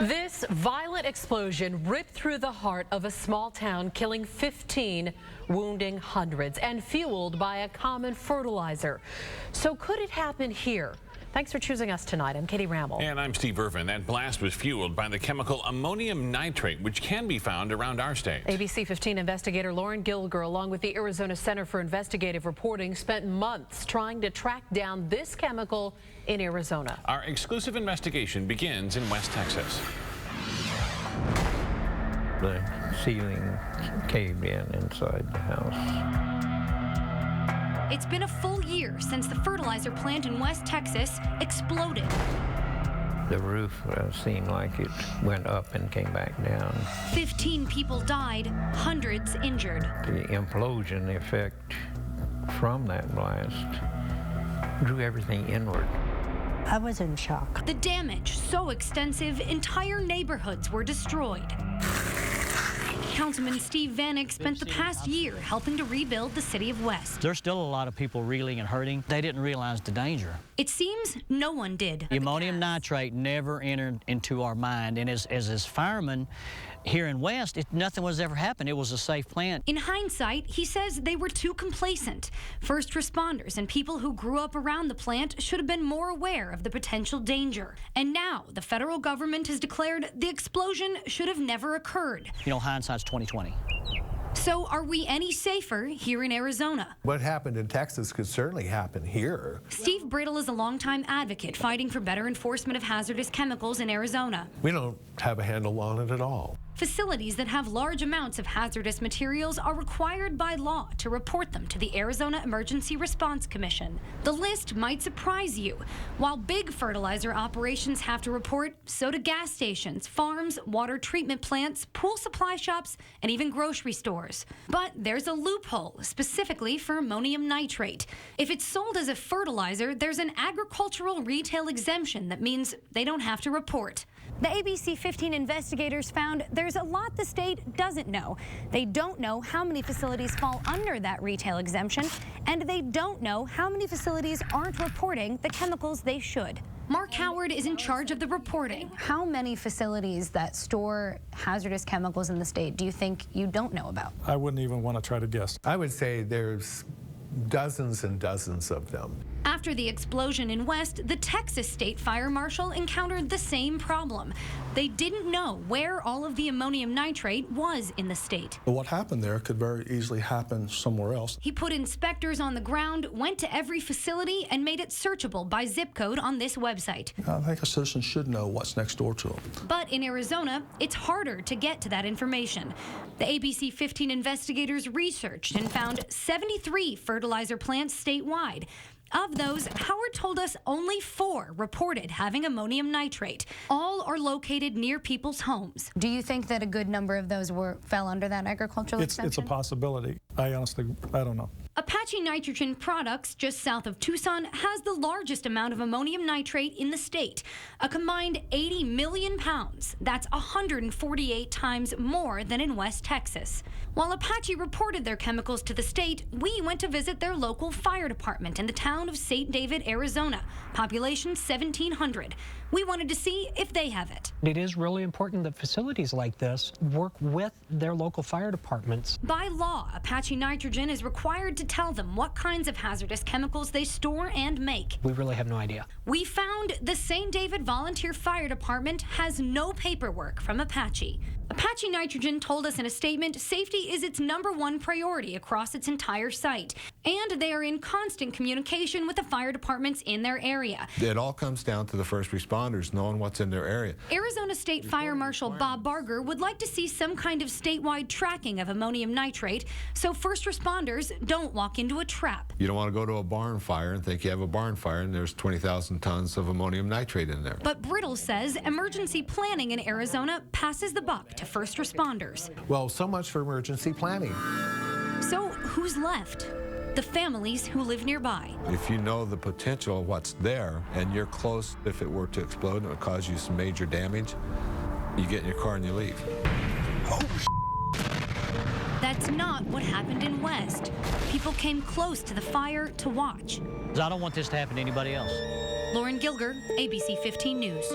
This violent explosion ripped through the heart of a small town, killing 15, wounding hundreds, and fueled by a common fertilizer. So could it happen here? Thanks for choosing us tonight. I'm Katie Ramel. And I'm Steve Irvin. That blast was fueled by the chemical ammonium nitrate, which can be found around our state. ABC 15 investigator Lauren Gilger, along with the Arizona Center for Investigative Reporting, spent months trying to track down this chemical in Arizona. Our exclusive investigation begins in West Texas. The ceiling caved in inside the house. It's been a full year since the fertilizer plant in West Texas exploded. The roof seemed like it went up and came back down. 15 people died, hundreds injured. The implosion effect from that blast drew everything inward. I was in shock. The damage so extensive, entire neighborhoods were destroyed. Councilman Steve Vanek spent the past year helping to rebuild the city of West. There's still a lot of people reeling and hurting. They didn't realize the danger. It seems no one did. The ammonium nitrate never entered into our mind, and as firemen here in West, nothing was ever happened. It was a safe plant. In hindsight, he says they were too complacent. First responders and people who grew up around the plant should have been more aware of the potential danger. And now the federal government has declared the explosion should have never occurred. You know, hindsight's 20/20. So are we any safer here in Arizona? What happened in Texas could certainly happen here. Steve Brittle is a longtime advocate fighting for better enforcement of hazardous chemicals in Arizona. We don't have a handle on it at all. Facilities that have large amounts of hazardous materials are required by law to report them to the Arizona Emergency Response Commission. The list might surprise you. While big fertilizer operations have to report, so do gas stations, farms, water treatment plants, pool supply shops, and even grocery stores. But there's a loophole, specifically for ammonium nitrate. If it's sold as a fertilizer, there's an agricultural retail exemption that means they don't have to report. The ABC 15 investigators found there's a lot the state doesn't know. They don't know how many facilities fall under that retail exemption, and they don't know how many facilities aren't reporting the chemicals they should. Mark Howard is in charge of the reporting. How many facilities that store hazardous chemicals in the state do you think you don't know about? I wouldn't even want to try to guess. I would say there's dozens and dozens of them. After the explosion in West, the Texas State Fire Marshal encountered the same problem. They didn't know where all of the ammonium nitrate was in the state. What happened there could very easily happen somewhere else. He put inspectors on the ground, went to every facility, and made it searchable by zip code on this website. I think a citizen should know what's next door to them. But in Arizona, it's harder to get to that information. The ABC 15 investigators researched and found 73 fertilizer plants statewide. Of those, Howard told us only 4 reported having ammonium nitrate. All are located near people's homes. Do you think that a good number of those fell under that agricultural exemption? It's a possibility. I don't know. Apache Nitrogen Products, just south of Tucson, has the largest amount of ammonium nitrate in the state. A combined 80 million pounds. That's 148 times more than in West Texas. While Apache reported their chemicals to the state, we went to visit their local fire department in the town of St. David, Arizona. Population 1,700. We wanted to see if they have it. It is really important that facilities like this work with their local fire departments. By law, Apache Nitrogen is required to tell them what kinds of hazardous chemicals they store and make. We really have no idea. We found the St. David Volunteer Fire Department has no paperwork from Apache. Apache Nitrogen told us in a statement safety is its #1 priority across its entire site, and they are in constant communication with the fire departments in their area. It all comes down to the first responders knowing what's in their area. Arizona State Fire Marshal Bob Barger would like to see some kind of statewide tracking of ammonium nitrate so first responders don't walk into a trap. You don't want to go to a barn fire and think you have a barn fire and there's 20,000 tons of ammonium nitrate in there. But Brittle says emergency planning in Arizona passes the buck to first responders. Well, so much for emergency planning. So who's left? The families who live nearby. If you know the potential of what's there and you're close, if it were to explode and it would cause you some major damage, you get in your car and you leave. Oh, That's not what happened in West. People came close to the fire to watch. I don't want this to happen to anybody else. Lauren Gilger, ABC 15 News.